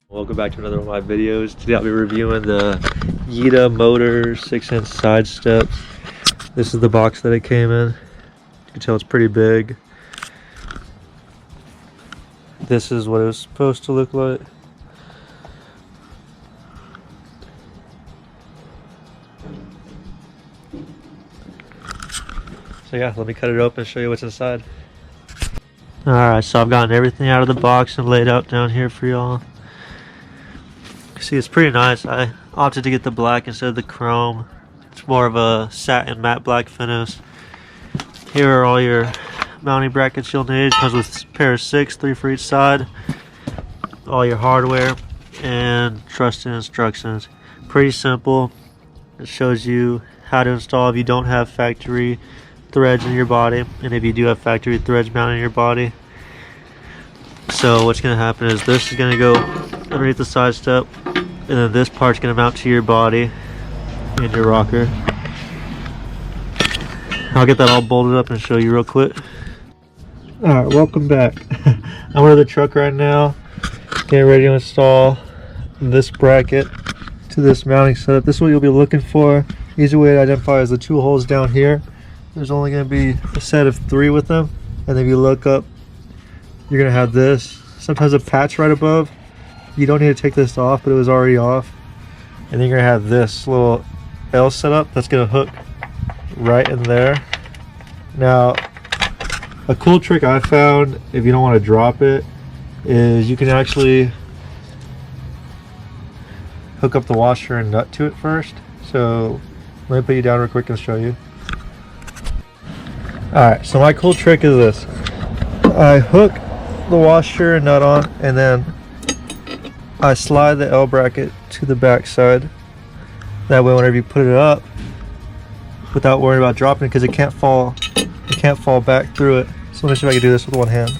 Welcome back to another one of my videos. Today I'll be reviewing the Yita Motor 6-inch side steps. This is the box that it came in. You can tell it's pretty big. This is what it was supposed to look like. So yeah, let me cut it open and show you what's inside. Alright, so I've gotten everything out of the box and laid out down here for y'all. See, it's pretty nice. I opted to get the black instead of the chrome. It's more of a satin matte black finish. Here are all your mounting brackets you'll need. It comes with a pair of 6, 3 for each side. All your hardware and trusted instructions. Pretty simple. It shows you how to install if you don't have factory threads in your body, and if you do have factory threads mounted in your body. So what's going to happen is this is going to go underneath the side step, and then this part's going to mount to your body and your rocker. I'll get that all bolted up and show you real quick. Alright, welcome back. I'm under the truck right now, getting ready to install this bracket to this mounting setup. This is what you'll be looking for. Easy way to identify is the 2 holes down here. There's only going to be a set of 3 with them, and if you look up, you're going to have this. Sometimes a patch right above. You don't need to take this off, but it was already off. And then you're going to have this little L setup that's going to hook right in there. Now, a cool trick I found, if you don't want to drop it, is you can actually hook up the washer and nut to it first. So let me put you down real quick and show you. Alright, so my cool trick is this. I hook the washer and nut on, and then I slide the L bracket to the back side. That way whenever you put it up, without worrying about dropping it, because it can't fall back through it. So let me see if I can do this with one hand.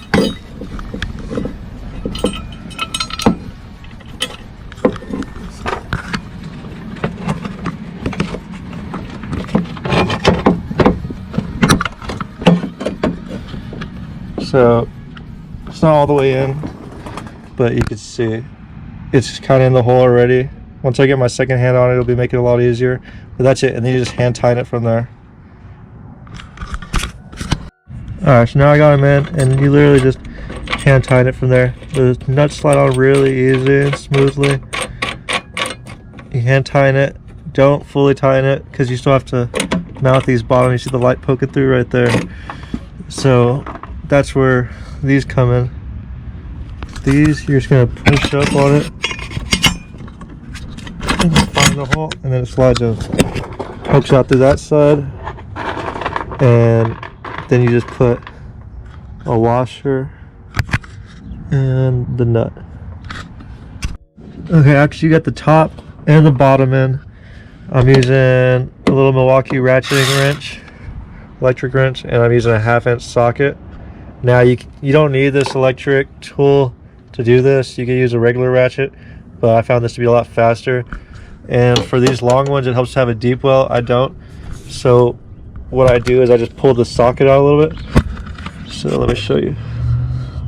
So it's not all the way in, but you can see it's kind of in the hole already. Once I get my second hand on it, it'll be making it a lot easier. But that's it, and then you just hand tighten it from there. Alright, so now I got them in, and you literally just hand tighten it from there. The nuts slide on really easy and smoothly. You hand tighten it. Don't fully tighten it, because you still have to mount these bottom. You see the light poking through right there. So that's where these come in. These, you're just going to push up on it and find the hole, and then it slides in. Hooks out through that side, and then you just put a washer and the nut. Okay, after you got the top and the bottom in, I'm using a little Milwaukee ratcheting wrench, electric wrench, and I'm using a 1/2-inch socket. Now you don't need this electric tool to do this. You can use a regular ratchet, but I found this to be a lot faster. And for these long ones, it helps to have a deep well. I don't. So what I do is I just pull the socket out a little bit. So let me show you.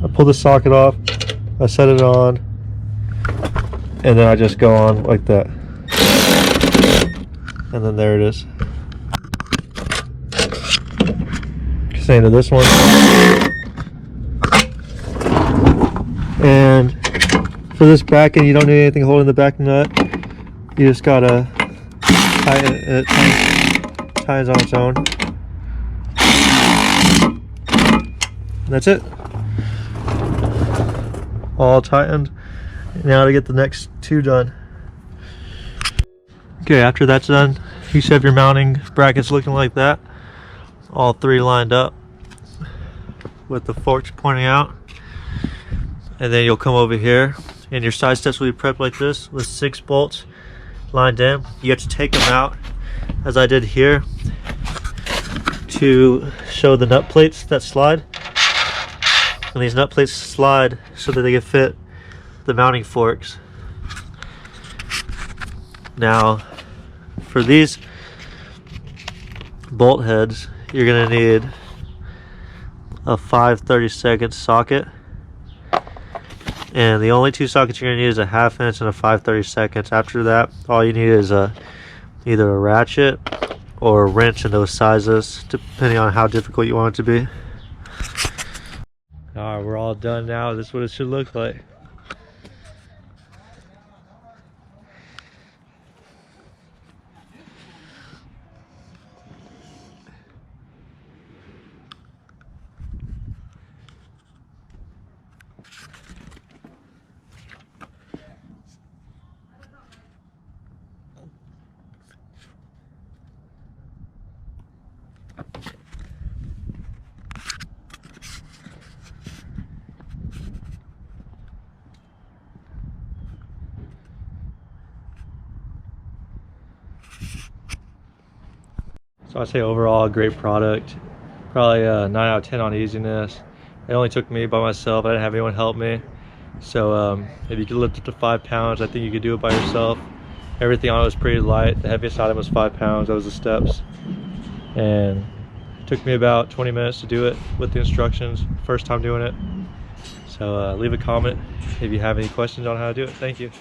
I pull the socket off, I set it on, and then I just go on like that. And then there it is. Same to this one. And for this bracket, you don't need anything holding the back nut. You just gotta tighten it. It ties on its own. And that's it. All tightened. Now to get the next 2 done. Okay, after that's done, you should have your mounting brackets looking like that. All 3 lined up with the forks pointing out. And then you'll come over here, and your side steps will be prepped like this with 6 bolts lined in. You have to take them out, as I did here, to show the nut plates that slide. And these nut plates slide so that they can fit the mounting forks. Now, for these bolt heads, you're going to need a 5/32 socket And the only two sockets you're gonna need is a 1/2 inch and a 5/32. After that, all you need is either a ratchet or a wrench in those sizes, depending on how difficult you want it to be. All right, we're all done now. This is what it should look like. So I'd say overall a great product. Probably a 9 out of 10 on easiness. It only took me by myself. I didn't have anyone help me. So if you could lift up to 5 pounds, I think you could do it by yourself. Everything on it was pretty light. The heaviest item was 5 pounds. That was the steps. And it took me about 20 minutes to do it with the instructions. First time doing it. So leave a comment if you have any questions on how to do it. Thank you.